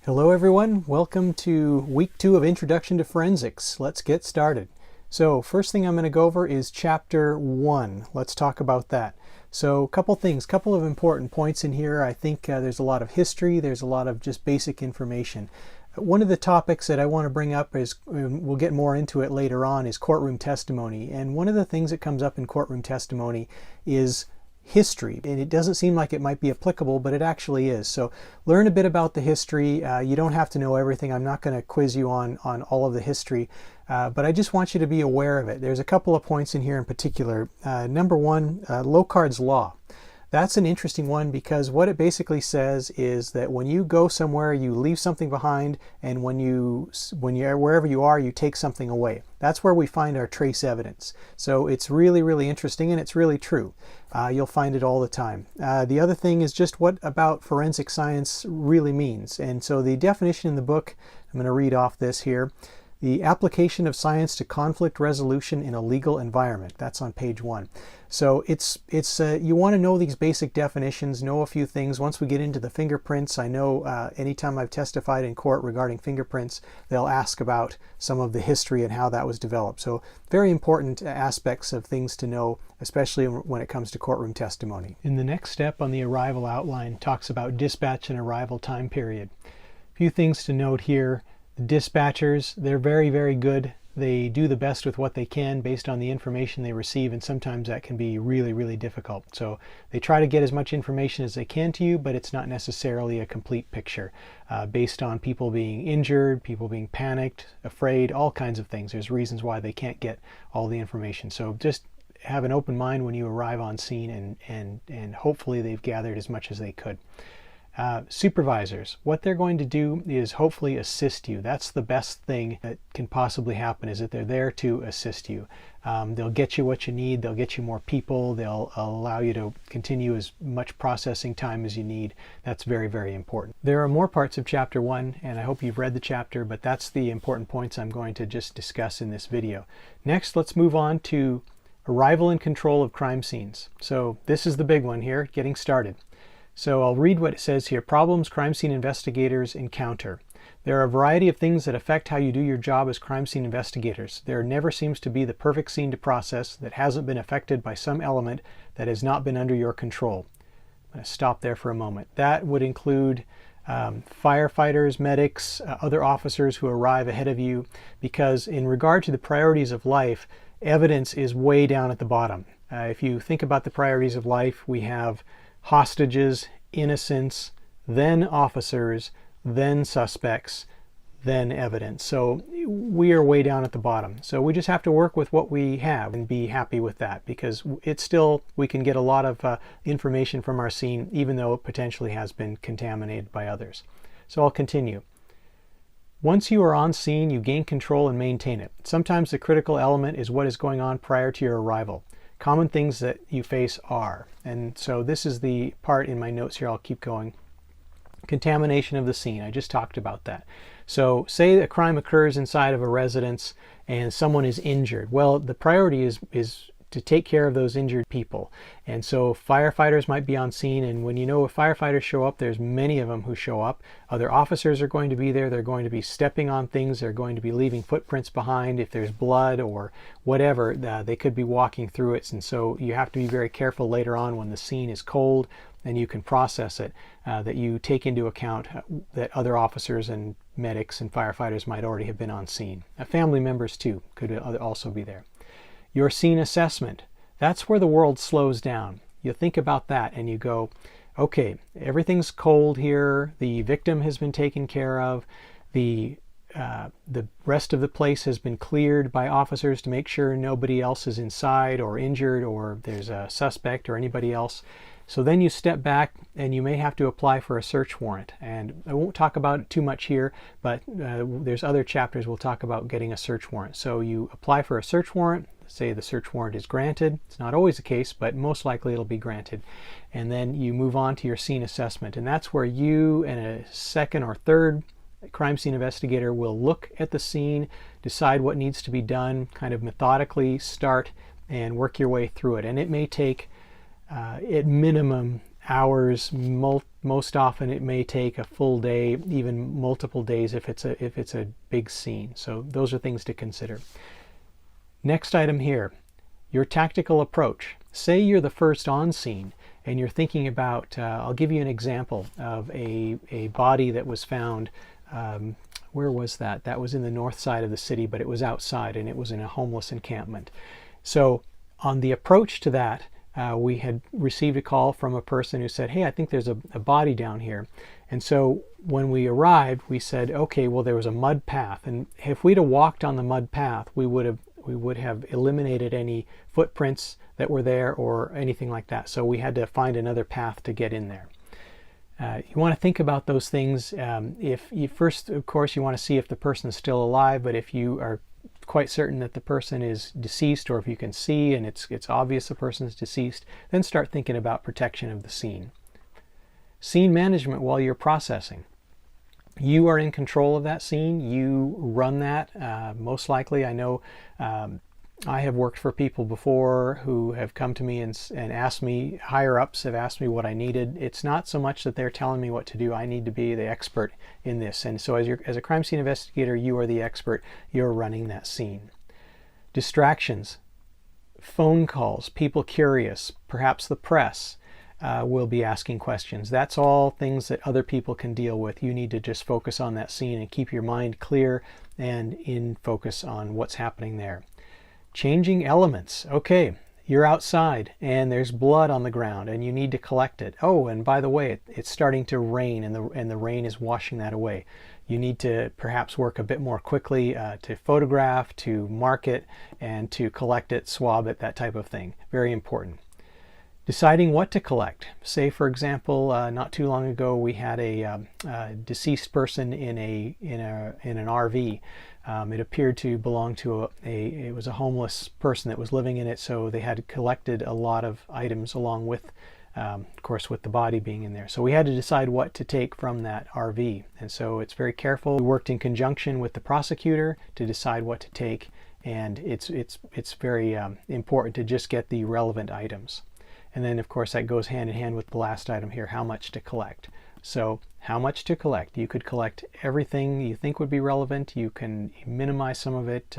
Hello everyone, welcome to week 2 of Introduction to Forensics. Let's get started. So first thing I'm going to go over is chapter 1. Let's talk about that. So a couple of important points in here. I think there's a lot of history, there's a lot of just basic information. One of the topics that I want to bring up is, we'll get more into it later on, is courtroom testimony. And one of the things that comes up in courtroom testimony is history, and it doesn't seem like it might be applicable, but it actually is. So learn a bit about the history. You don't have to know everything. I'm not going to quiz you on all of the history, but I just want you to be aware of it. There's a couple of points in here in particular. Number one, Locard's Law. That's an interesting one because what it basically says is that when you go somewhere, you leave something behind, and when you're wherever you are, you take something away. That's where we find our trace evidence. So it's really, really interesting, and it's really true. You'll find it all the time. The other thing is just what about forensic science really means. And so the definition in the book, I'm going to read off this here. The application of science to conflict resolution in a legal environment. That's on page 1. So you want to know these basic definitions, know a few things. Once we get into the fingerprints, I know anytime I've testified in court regarding fingerprints, they'll ask about some of the history and how that was developed. So very important aspects of things to know, especially when it comes to courtroom testimony. In the next step on the arrival outline talks about dispatch and arrival time period. A few things to note here. The dispatchers, they're very, very good. They do the best with what they can based on the information they receive, and sometimes that can be really, really difficult. So they try to get as much information as they can to you, but it's not necessarily a complete picture based on people being injured, people being panicked, afraid, all kinds of things. There's reasons why they can't get all the information. So just have an open mind when you arrive on scene, and hopefully they've gathered as much as they could. Supervisors, what they're going to do is hopefully assist you. That's the best thing that can possibly happen, is that they're there to assist you. They'll get you what you need, they'll get you more people, they'll allow you to continue as much processing time as you need. That's very, very important. There are more parts of chapter 1, and I hope you've read the chapter, but that's the important points I'm going to just discuss in this video. Next, let's move on to arrival and control of crime scenes. So this is the big one here, getting started. So I'll read what it says here. Problems crime scene investigators encounter. There are a variety of things that affect how you do your job as crime scene investigators. There never seems to be the perfect scene to process that hasn't been affected by some element that has not been under your control. I'm going to stop there for a moment. That would include firefighters, medics, other officers who arrive ahead of you, because in regard to the priorities of life, evidence is way down at the bottom. If you think about the priorities of life, we have hostages, innocents, then officers, then suspects, then evidence. So we are way down at the bottom. So we just have to work with what we have and be happy with that, because it's still, we can get a lot of information from our scene, even though it potentially has been contaminated by others. So I'll continue. Once you are on scene, you gain control and maintain it. Sometimes the critical element is what is going on prior to your arrival. Common things that you face are, and so this is the part in my notes here, I'll keep going. Contamination of the scene, I just talked about that. So say a crime occurs inside of a residence and someone is injured. Well, the priority is to take care of those injured people. And so firefighters might be on scene, and when you know if firefighters show up, there's many of them who show up. Other officers are going to be there. They're going to be stepping on things. They're going to be leaving footprints behind. If there's blood or whatever, they could be walking through it. And so you have to be very careful later on when the scene is cold and you can process it, that you take into account that other officers and medics and firefighters might already have been on scene. Family members too could also be there. Your scene assessment, that's where the world slows down. You think about that and you go, okay, everything's cold here, the victim has been taken care of, the rest of the place has been cleared by officers to make sure nobody else is inside or injured or there's a suspect or anybody else. So then you step back and you may have to apply for a search warrant. And I won't talk about it too much here, but there's other chapters we'll talk about getting a search warrant. So you apply for a search warrant, say the search warrant is granted. It's not always the case, but most likely it'll be granted. And then you move on to your scene assessment. And that's where you and a second or third crime scene investigator will look at the scene, decide what needs to be done, kind of methodically start and work your way through it. And it may take at minimum hours. Most often it may take a full day, even multiple days if it's a big scene. So those are things to consider. Next item here, your tactical approach. Say you're the first on scene and you're thinking about, I'll give you an example of a body that was found. Where was that? That was in the north side of the city, but it was outside and it was in a homeless encampment. So on the approach to that, we had received a call from a person who said, hey, I think there's a body down here. And so when we arrived, we said, okay, well, there was a mud path. And if we'd have walked on the mud path, we would have eliminated any footprints that were there or anything like that. So we had to find another path to get in there. You want to think about those things. If you first, of course, you want to see if the person is still alive, but if you are quite certain that the person is deceased, or if you can see and it's obvious the person is deceased, then start thinking about protection of the scene. Scene management while you're processing. You are in control of that scene. You run that. Most likely, I know I have worked for people before who have come to me and asked me, higher ups have asked me what I needed. It's not so much that they're telling me what to do. I need to be the expert in this. And so as a crime scene investigator, you are the expert. You're running that scene. Distractions, phone calls, people curious, perhaps the press will be asking questions. That's all things that other people can deal with. You need to just focus on that scene and keep your mind clear and in focus on what's happening there. Changing elements. Okay, you're outside and there's blood on the ground and you need to collect it. Oh, and by the way, it's starting to rain and the rain is washing that away. You need to perhaps work a bit more quickly to photograph, to mark it, and to collect it, swab it, that type of thing. Very important. Deciding what to collect. Say, for example, not too long ago we had a deceased person in an RV. It appeared to belong to it was a homeless person that was living in it, so they had collected a lot of items along with, of course, with the body being in there. So we had to decide what to take from that RV, and so it's very careful. We worked in conjunction with the prosecutor to decide what to take, and it's very important to just get the relevant items. And then, of course, that goes hand in hand with the last item here, how much to collect. So how much to collect? You could collect everything you think would be relevant. You can minimize some of it.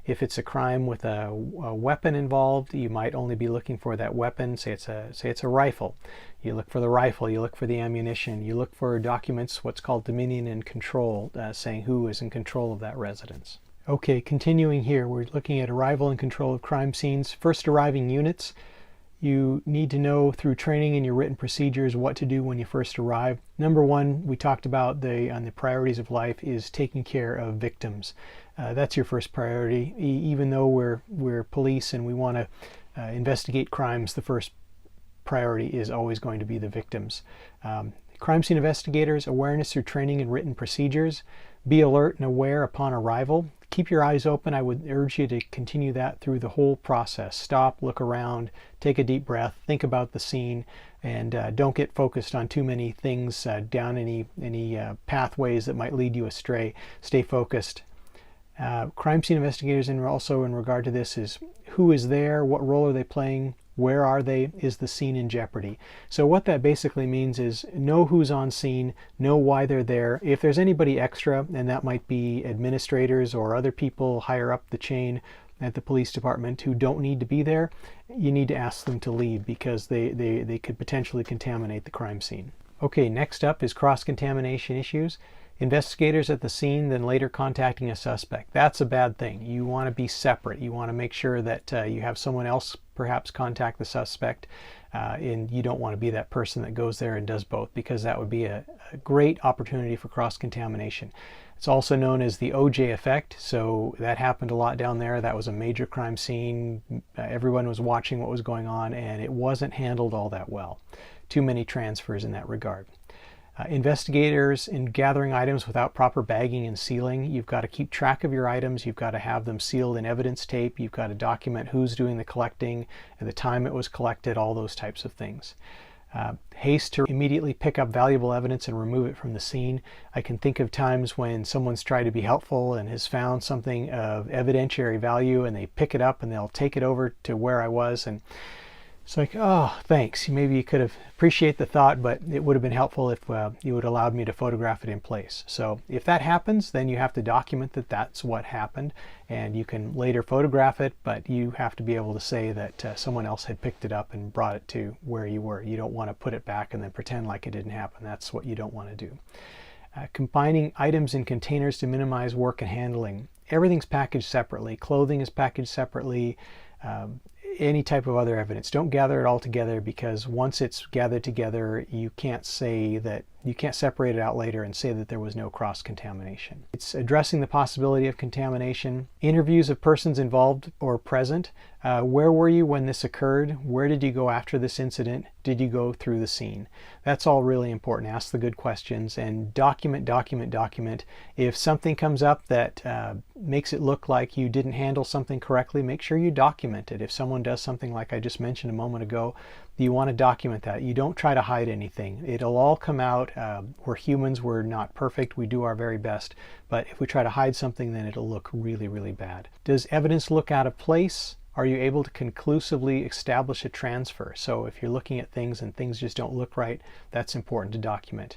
If it's a crime with a weapon involved, you might only be looking for that weapon. Say it's a rifle. You look for the rifle. You look for the ammunition. You look for documents, what's called dominion and control, saying who is in control of that residence. Okay, continuing here, we're looking at arrival and control of crime scenes. First arriving units. You need to know through training in your written procedures what to do when you first arrive. Number one, we talked about on the priorities of life is taking care of victims. That's your first priority. Even though we're police and we want to investigate crimes, the first priority is always going to be the victims. Crime scene investigators, awareness through training and written procedures. Be alert and aware upon arrival. Keep your eyes open. I would urge you to continue that through the whole process. Stop, look around, take a deep breath, think about the scene, and don't get focused on too many things down any pathways that might lead you astray. Stay focused. Crime scene investigators, and also in regard to this, is who is there, what role are they playing, where are they, is the scene in jeopardy? So what that basically means is know who's on scene, know why they're there. If there's anybody extra, and that might be administrators or other people higher up the chain at the police department who don't need to be there, you need to ask them to leave because they could potentially contaminate the crime scene. Okay, next up is cross-contamination issues. Investigators at the scene, then later contacting a suspect. That's a bad thing. You want to be separate. You want to make sure that you have someone else perhaps contact the suspect, and you don't want to be that person that goes there and does both, because that would be a great opportunity for cross-contamination. It's also known as the OJ effect. So that happened a lot down there. That was a major crime scene. Everyone was watching what was going on, and it wasn't handled all that well. Too many transfers in that regard. Investigators in gathering items without proper bagging and sealing. You've got to keep track of your items. You've got to have them sealed in evidence tape. You've got to document who's doing the collecting and the time it was collected, all those types of things. Haste to immediately pick up valuable evidence and remove it from the scene. I can think of times when someone's tried to be helpful and has found something of evidentiary value, and they pick it up and they'll take it over to where I was, and It's like, oh, thanks. Maybe you could have appreciate the thought, but it would have been helpful if you would allowed me to photograph it in place. So if that happens, then you have to document that that's what happened, and you can later photograph it, but you have to be able to say that someone else had picked it up and brought it to where you were. You don't want to put it back and then pretend like it didn't happen. That's what you don't want to do. Combining items in containers to minimize work and handling. Everything's packaged separately. Clothing is packaged separately. Any type of other evidence. Don't gather it all together, because once it's gathered together, you can't say that, you can't separate it out later and say that there was no cross-contamination. It's addressing the possibility of contamination. Interviews of persons involved or present. Where were you when this occurred? Where did you go after this incident? Did you go through the scene? That's all really important. Ask the good questions and document, document, document. If something comes up that makes it look like you didn't handle something correctly, make sure you document it. If someone does something like I just mentioned a moment ago, you want to document that. You don't try to hide anything. It'll all come out. We're humans. We're not perfect. We do our very best. But if we try to hide something, then it'll look really, really bad. Does evidence look out of place? Are you able to conclusively establish a transfer? So if you're looking at things and things just don't look right, that's important to document.